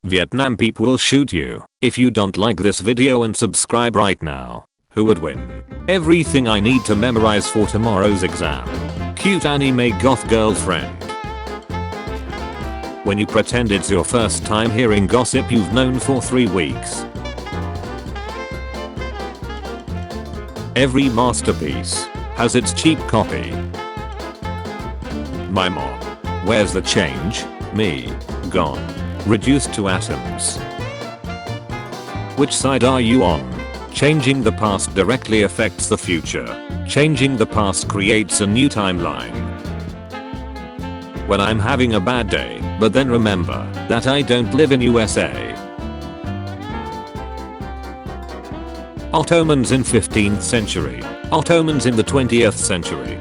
Vietnam people will shoot you if you don't like this video and subscribe right now. Who would win? Everything I need to memorize for tomorrow's exam. Cute anime goth girlfriend. When you pretend it's your first time hearing gossip you've known for 3 weeks. Every masterpiece has its cheap copy. My mom. Where's the change? Me. Gone. Reduced to atoms. Which side are you on? Changing the past directly affects the future. Changing the past creates a new timeline. When I'm having a bad day, but then remember that I don't live in USA. Ottomans in 15th century. Ottomans in the 20th century.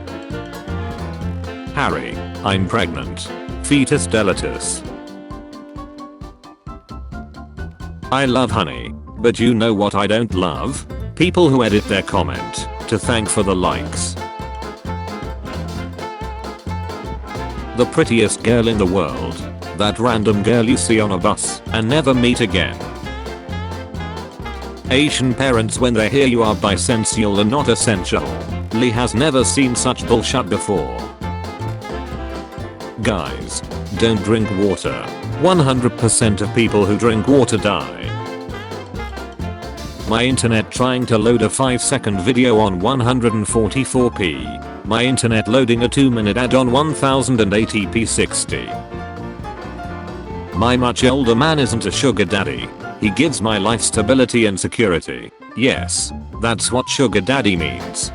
Harry, I'm pregnant. Fetus deletus. I love honey, but you know what I don't love? People who edit their comment to thank for the likes. The prettiest girl in the world. That random girl you see on a bus and never meet again. Asian parents when they hear you are bisexual and not essential. Lee has never seen such bullshit before. Guys, don't drink water. 100% of people who drink water die. My internet trying to load a 5-second video on 144p. My internet loading a 2-minute ad on 1080p 60. My much older man isn't a sugar daddy. He gives my life stability and security. Yes, that's what sugar daddy means.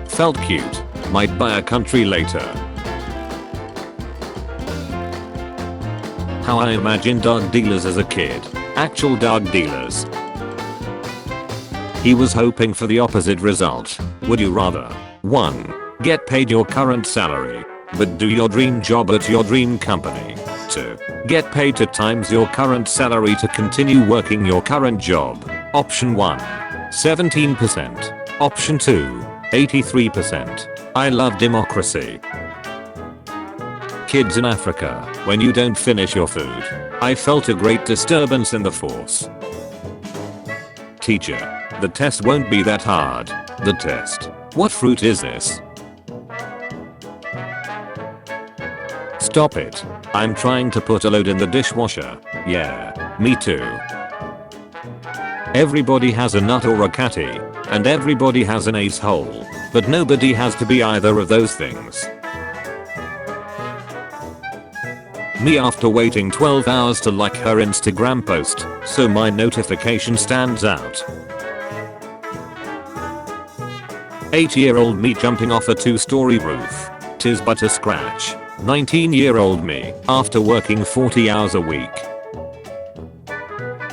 Felt cute. Might buy a country later. How I imagined drug dealers as a kid. Actual drug dealers. He was hoping for the opposite result. Would you rather 1. Get paid your current salary, but do your dream job at your dream company? 2. Get paid 2 times your current salary to continue working your current job. Option 1. 17%. Option 2. 83%. I love democracy. Kids in Africa, when you don't finish your food. I felt a great disturbance in the force. Teacher. The test won't be that hard. The test. What fruit is this? Stop it. I'm trying to put a load in the dishwasher. Yeah, me too. Everybody has a nut or a catty, and everybody has an ace hole, but nobody has to be either of those things. Me after waiting 12 hours to like her Instagram post, so my notification stands out. 8-year-old me jumping off a 2-story roof. 'Tis but a scratch. 19-year-old me after working 40 hours a week.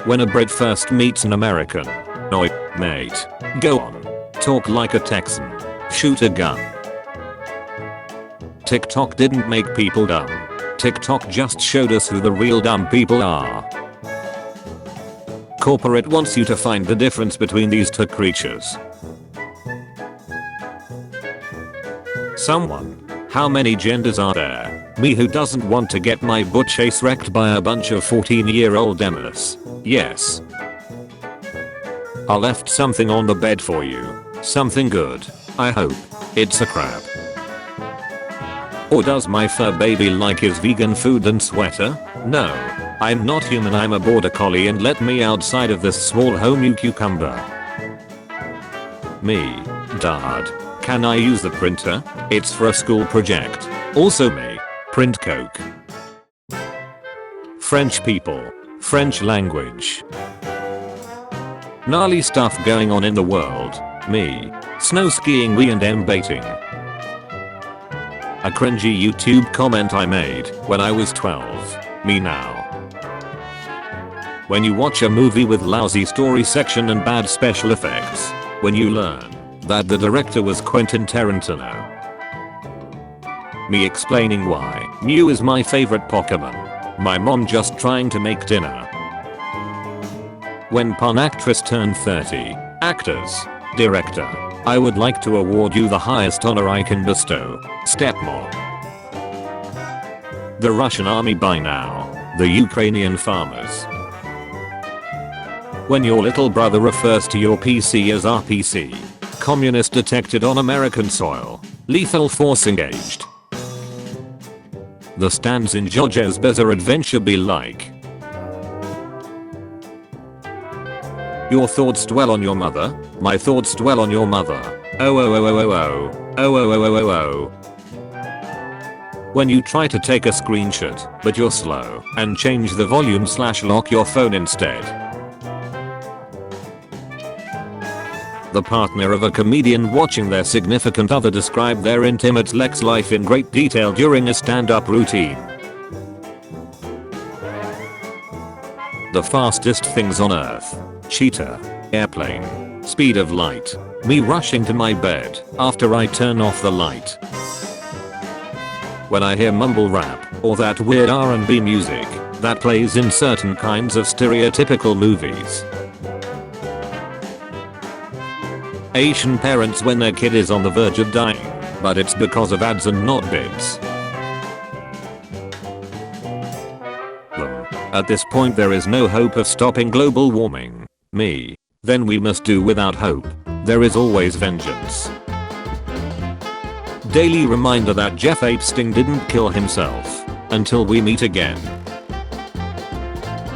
When a Brit first meets an American. Oi, mate. Go on. Talk like a Texan. Shoot a gun. TikTok didn't make people dumb. TikTok just showed us who the real dumb people are. Corporate wants you to find the difference between these 2 creatures. Someone. How many genders are there? Me who doesn't want to get my butt chase wrecked by a bunch of 14-year-old Emmers. Yes. I left something on the bed for you. Something good. I hope. It's a crab. Or does my fur baby like his vegan food and sweater? No. I'm not human, I'm a border collie and let me outside of this small home you cucumber. Me. Dad. Can I use the printer? It's for a school project. Also me. Print Coke. French people. French language. Gnarly stuff going on in the world. Me. Snow skiing we and M-baiting. A cringy YouTube comment I made when I was 12. Me now. When you watch a movie with lousy story section and bad special effects. When you learn that the director was Quentin Tarantino. Me explaining why Mew is my favorite Pokemon. My mom just trying to make dinner. When porn actress turned 30. Actors. Director. I would like to award you the highest honor I can bestow. Stepmom. The Russian army by now. The Ukrainian farmers. When your little brother refers to your PC as RPC. Communist detected on American soil. Lethal force engaged. The stands in JoJo's Bizarre Adventure be like. Your thoughts dwell on your mother. My thoughts dwell on your mother. Oh oh oh oh oh oh. Oh oh oh oh oh oh. When you try to take a screenshot, but you're slow, and change the volume / lock your phone instead. The partner of a comedian watching their significant other describe their intimate sex life in great detail during a stand-up routine. The fastest things on earth. Cheetah. Airplane. Speed of light. Me rushing to my bed after I turn off the light. When I hear mumble rap or that weird R&B music that plays in certain kinds of stereotypical movies. Asian parents when their kid is on the verge of dying, but it's because of ads and not bits. At this point there is no hope of stopping global warming. Me. Then we must do without hope. There is always vengeance. Daily reminder that Jeff Epstein didn't kill himself. Until we meet again.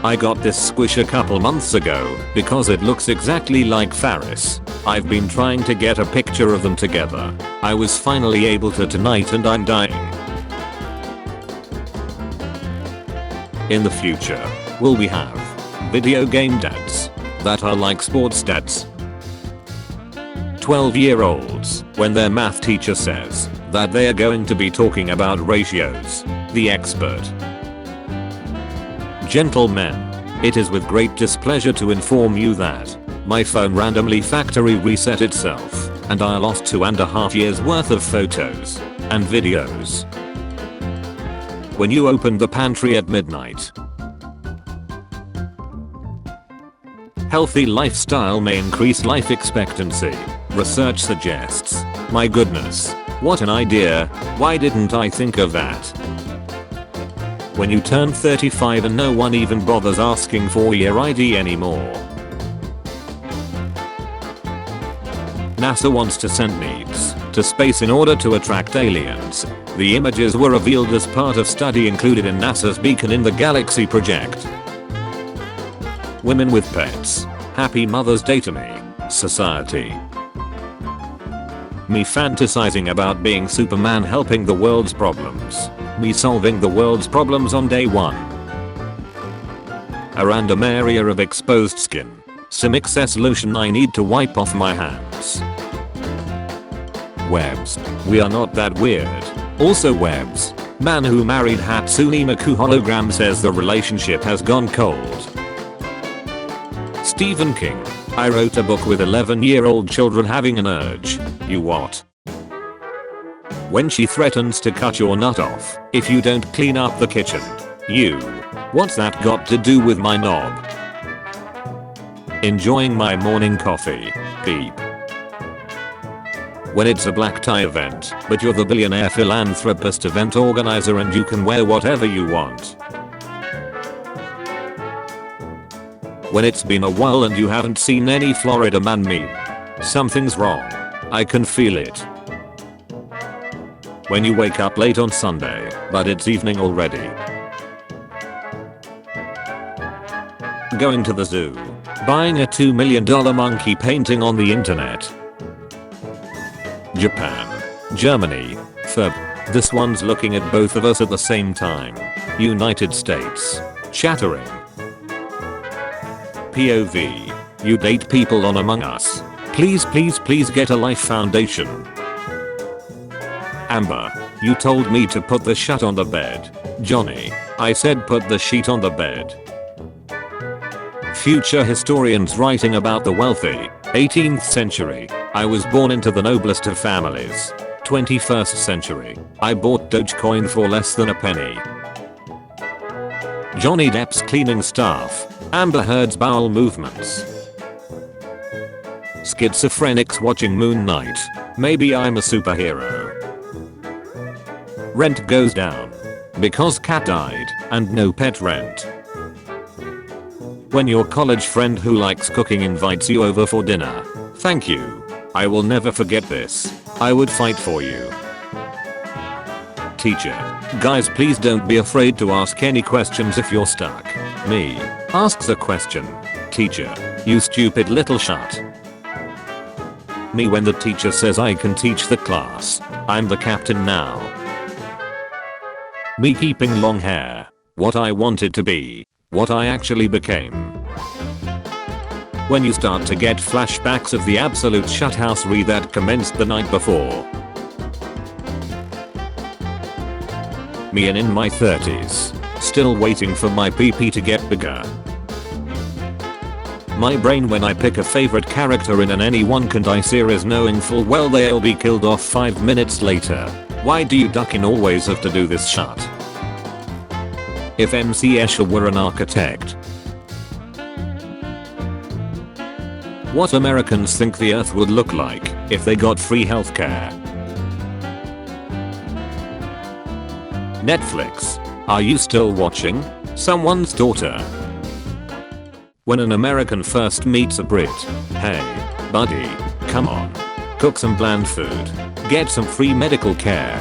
I got this squish a couple months ago because it looks exactly like Faris. I've been trying to get a picture of them together. I was finally able to tonight and I'm dying. In the future, will we have video game dads that are like sports dads? 12-year-olds when their math teacher says that they are going to be talking about ratios. The expert. Gentlemen, it is with great displeasure to inform you that my phone randomly factory reset itself and I lost 2.5 years worth of photos and videos. When you opened the pantry at midnight. Healthy lifestyle may increase life expectancy. Research suggests. My goodness. What an idea. Why didn't I think of that? When you turn 35 and no one even bothers asking for your ID anymore. NASA wants to send needs to space in order to attract aliens. The images were revealed as part of study included in NASA's Beacon in the Galaxy project. Women with pets. Happy Mother's Day to me, society. Me fantasizing about being Superman helping the world's problems. Me solving the world's problems on day 1. A random area of exposed skin. Some excess lotion I need to wipe off my hands. Webs. We are not that weird. Also webs. Man who married Hatsune Miku hologram says the relationship has gone cold. Stephen King. I wrote a book with 11-year-old children having an urge. You what? When she threatens to cut your nut off if you don't clean up the kitchen. You. What's that got to do with my knob? Enjoying my morning coffee. Beep. When it's a black tie event, but you're the billionaire philanthropist event organizer and you can wear whatever you want. When it's been a while and you haven't seen any Florida man meme. Something's wrong. I can feel it. When you wake up late on Sunday, but it's evening already. Going to the zoo. Buying a $2 million monkey painting on the internet. Japan. Germany. Ferb. This one's looking at both of us at the same time. United States. Chattering. POV. You date people on Among Us. Please please please get a life foundation. Amber. You told me to put the shit on the bed. Johnny. I said put the sheet on the bed. Future historians writing about the wealthy. 18th century. I was born into the noblest of families. 21st century. I bought Dogecoin for less than a penny. Johnny Depp's cleaning staff. Amber Heard's bowel movements. Schizophrenics watching Moon Knight. Maybe I'm a superhero. Rent goes down. Because cat died and no pet rent. When your college friend who likes cooking invites you over for dinner. Thank you. I will never forget this. I would fight for you. Teacher. Guys, please don't be afraid to ask any questions if you're stuck. Me. Asks a question. Teacher. You stupid little shut. Me when the teacher says I can teach the class. I'm the captain now. Me keeping long hair. What I wanted to be. What I actually became. When you start to get flashbacks of the absolute shithousery that commenced the night before. Me and in my 30s. Still waiting for my PP to get bigger. My brain when I pick a favorite character in an anyone can die series knowing full well they'll be killed off 5 minutes later. Why do you ducking always have to do this shit? If M.C Escher were an architect. What Americans think the earth would look like if they got free healthcare. Netflix. Are you still watching? Someone's daughter. When an American first meets a Brit. Hey, buddy, come on. Cook some bland food. Get some free medical care.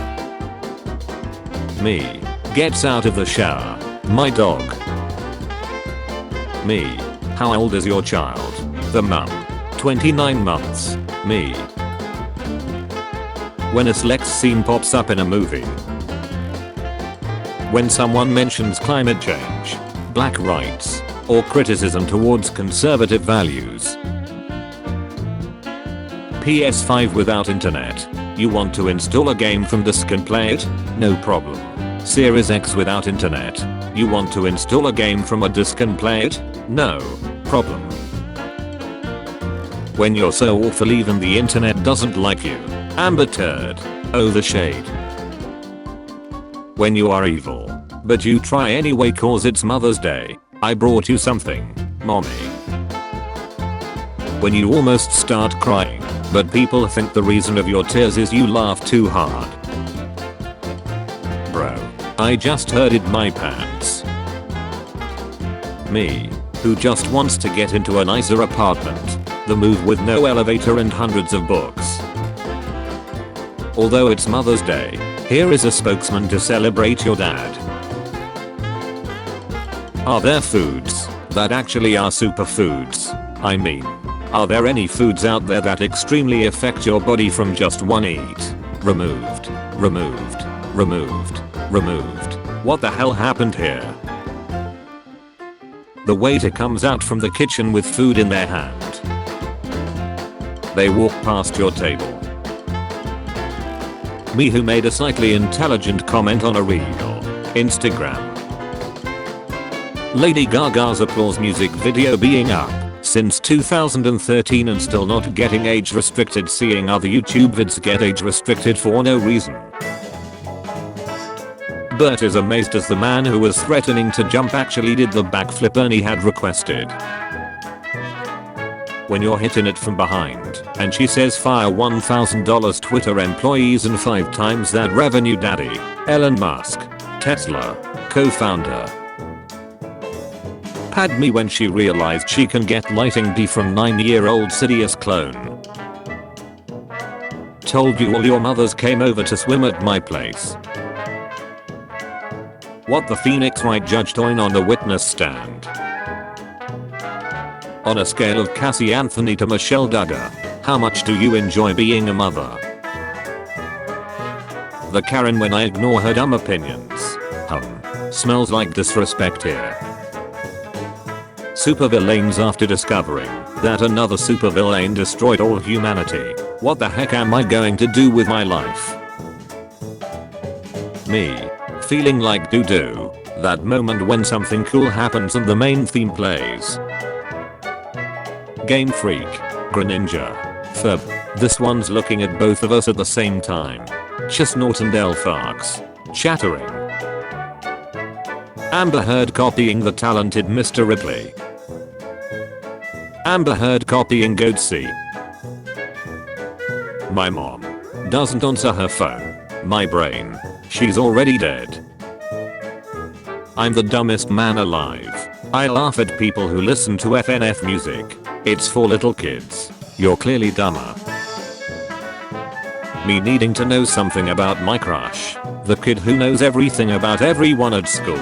Me. Gets out of the shower. My dog. Me. How old is your child? The mum. 29 months. Me. When a sex scene pops up in a movie. When someone mentions climate change, black rights, or criticism towards conservative values. PS5 without internet. You want to install a game from disk and play it? No problem. Series X without internet. You want to install a game from a disk and play it? No problem. When you're so awful even the internet doesn't like you. Amber Turd. Oh the shade. When you are evil, but you try anyway cause it's Mother's Day. I brought you something, mommy. When you almost start crying, but people think the reason of your tears is you laugh too hard. Bro, I just herded my pants. Me, who just wants to get into a nicer apartment, the move with no elevator and hundreds of books. Although it's Mother's Day, here is a spokesman to celebrate your dad. Are there foods that actually are superfoods? I mean, are there any foods out there that extremely affect your body from just one eat? Removed, removed, removed, removed. What the hell happened here? The waiter comes out from the kitchen with food in their hand. They walk past your table. Me who made a slightly intelligent comment on a reel. Instagram. Lady Gaga's applause music video being up since 2013 and still not getting age restricted, seeing other YouTube vids get age restricted for no reason. Bert is amazed as the man who was threatening to jump actually did the backflip Ernie had requested. When you're hitting it from behind and she says fire $1,000 Twitter employees and 5 times that revenue daddy, Elon Musk, Tesla, co-founder. Pad me when she realized she can get lighting D from 9-year-old Sidious clone. Told you all your mothers came over to swim at my place. What the Phoenix Wright judge doing on the witness stand. On a scale of Cassie Anthony to Michelle Duggar, how much do you enjoy being a mother? The Karen when I ignore her dumb opinions. Smells like disrespect here. Supervillains after discovering that another supervillain destroyed all humanity. What the heck am I going to do with my life? Me. Feeling like doo-doo. That moment when something cool happens and the main theme plays. Game Freak. Greninja. Fub. This one's looking at both of us at the same time. Chestnut and Elfarks. Chattering. Amber Heard copying the talented Mr. Ripley. Amber Heard copying Goatsy. My mom doesn't answer her phone. My brain. She's already dead. I'm the dumbest man alive. I laugh at people who listen to FNF music. It's for little kids. You're clearly dumber. Me needing to know something about my crush. The kid who knows everything about everyone at school.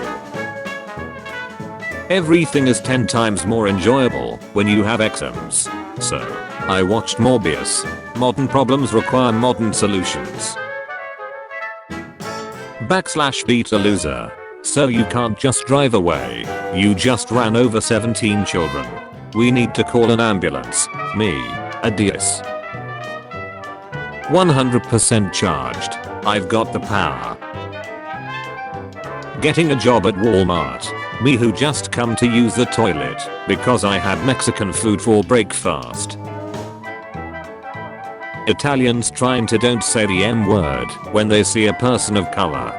Everything is 10 times more enjoyable when you have exams. So, I watched Morbius. Modern problems require modern solutions. Beat a loser. So you can't just drive away. You just ran over 17 children. We need to call an ambulance. Me. Adios. 100% charged. I've got the power. Getting a job at Walmart. Me who just come to use the toilet because I had Mexican food for breakfast. Italians trying to don't say the M word when they see a person of color.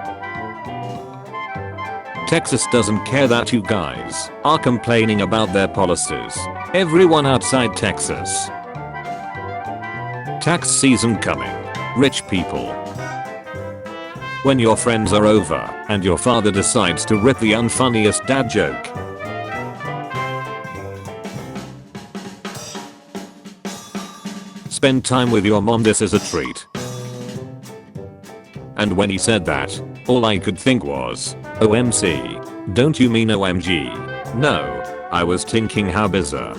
Texas doesn't care that you guys are complaining about their policies. Everyone outside Texas. Tax season coming. Rich people. When your friends are over and your father decides to rip the unfunniest dad joke. Spend time with your mom, this is a treat. And when he said that, all I could think was, OMC, don't you mean OMG? No, I was thinking how bizarre.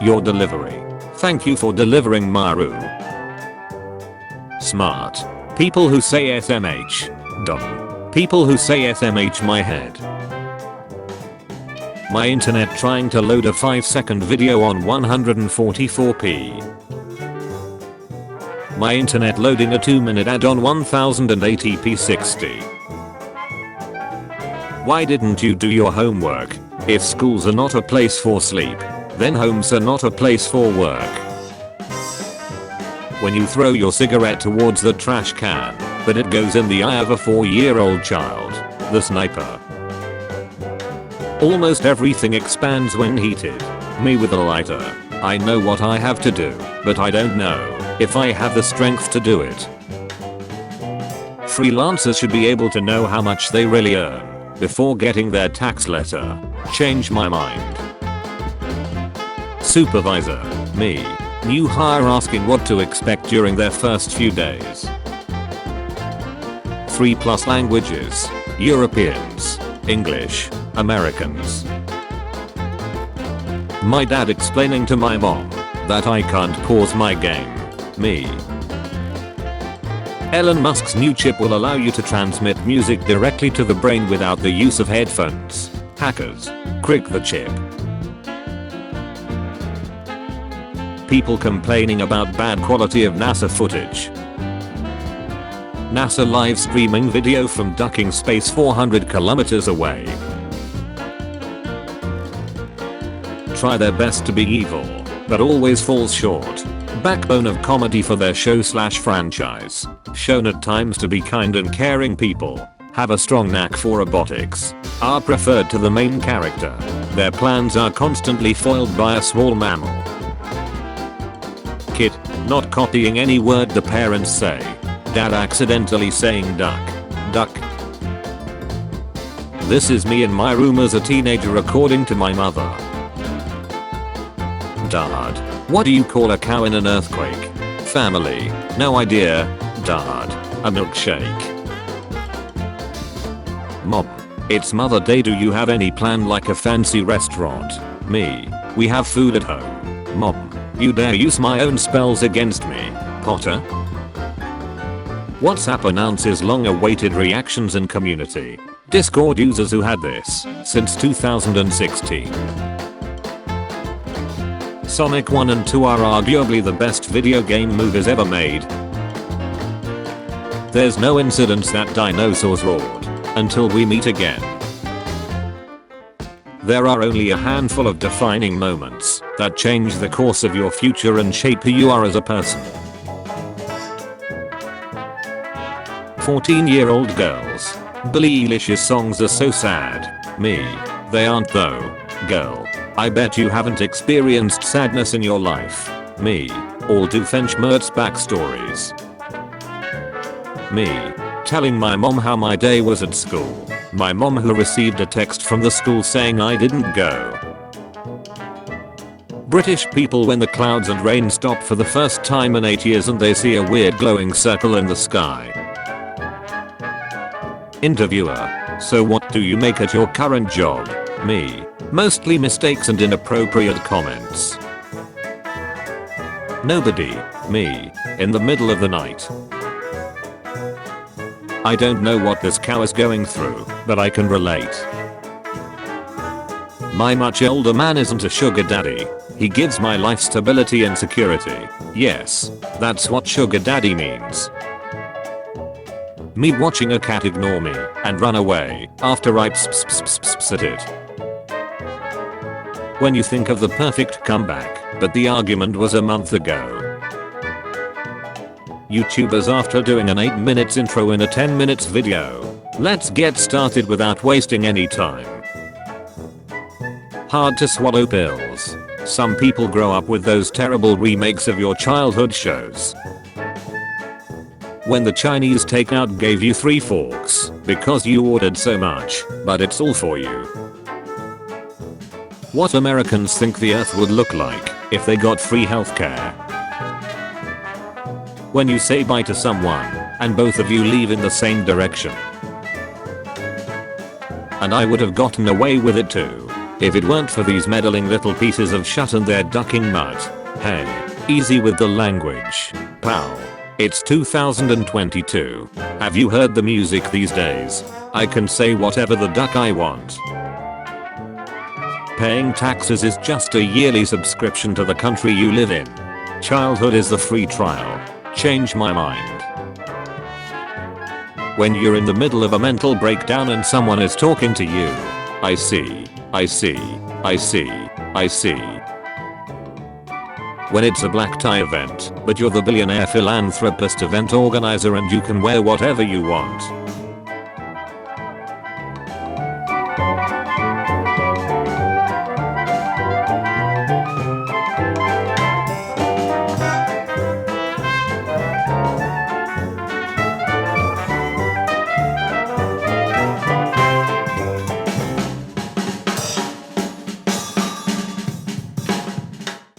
Your delivery. Thank you for delivering Maru. Smart. People who say SMH. Dumb. People who say SMH my head. My internet trying to load a 5-second video on 144p. My internet loading a 2-minute ad on 1080p 60. Why didn't you do your homework? If schools are not a place for sleep, then homes are not a place for work. When you throw your cigarette towards the trash can, but it goes in the eye of a 4-year-old child. The sniper. Almost everything expands when heated. Me with a lighter. I know what I have to do, but I don't know if I have the strength to do it. Freelancers should be able to know how much they really earn before getting their tax letter. Change my mind. Supervisor. Me. New hire asking what to expect during their first few days. 3+ languages. Europeans. English. Americans. My dad explaining to my mom that I can't pause my game. Me. Elon Musk's new chip will allow you to transmit music directly to the brain without the use of headphones. Hackers. Crick the chip. People complaining about bad quality of NASA footage. NASA live streaming video from ducking space 400 kilometers away. Try their best to be evil, but always falls short. Backbone of comedy for their show/franchise. Shown at times to be kind and caring people. Have a strong knack for robotics. Are preferred to the main character. Their plans are constantly foiled by a small mammal. Kid, not copying any word the parents say. Dad accidentally saying duck. Duck. This is me in my room as a teenager according to my mother. Dad. What do you call a cow in an earthquake? Family. No idea. Dad. A milkshake. Mom. It's Mother Day, do you have any plan like a fancy restaurant? Me. We have food at home. Mom. You dare use my own spells against me, Potter? WhatsApp announces long-awaited reactions in community. Discord users who had this since 2016. Sonic 1 and 2 are arguably the best video game movies ever made. There's no incidents that dinosaurs roared until we meet again. There are only a handful of defining moments that change the course of your future and shape who you are as a person. 14-year-old girls. Billie Eilish's songs are so sad. Me. They aren't though. Girl. I bet you haven't experienced sadness in your life. Me. All Doofenshmirtz backstories. Me. Telling my mom how my day was at school. My mom who received a text from the school saying I didn't go. British people when the clouds and rain stop for the first time in 8 years and they see a weird glowing circle in the sky. Interviewer: so what do you make at your current job? Me: mostly mistakes and inappropriate comments. Nobody: me, in the middle of the night. I don't know what this cow is going through, but I can relate. My much older man isn't a sugar daddy. He gives my life stability and security. Yes, that's what sugar daddy means. Me watching a cat ignore me and run away after I pss at it. When you think of the perfect comeback, but the argument was a month ago. YouTubers after doing an 8 minutes intro in a 10 minutes video. Let's get started without wasting any time. Hard to swallow pills. Some people grow up with those terrible remakes of your childhood shows. When the Chinese takeout gave you 3 forks because you ordered so much, but it's all for you. What Americans think the earth would look like if they got free healthcare. When you say bye to someone and both of you leave in the same direction. And I would have gotten away with it too if it weren't for these meddling little pieces of shit and their ducking mud. Hey, easy with the language, pal. It's 2022. Have you heard the music these days? I can say whatever the duck I want. Paying taxes is just a yearly subscription to the country you live in. Childhood is the free trial. Change my mind. When you're in the middle of a mental breakdown and someone is talking to you. I see. When it's a black tie event, but you're the billionaire philanthropist event organizer and you can wear whatever you want.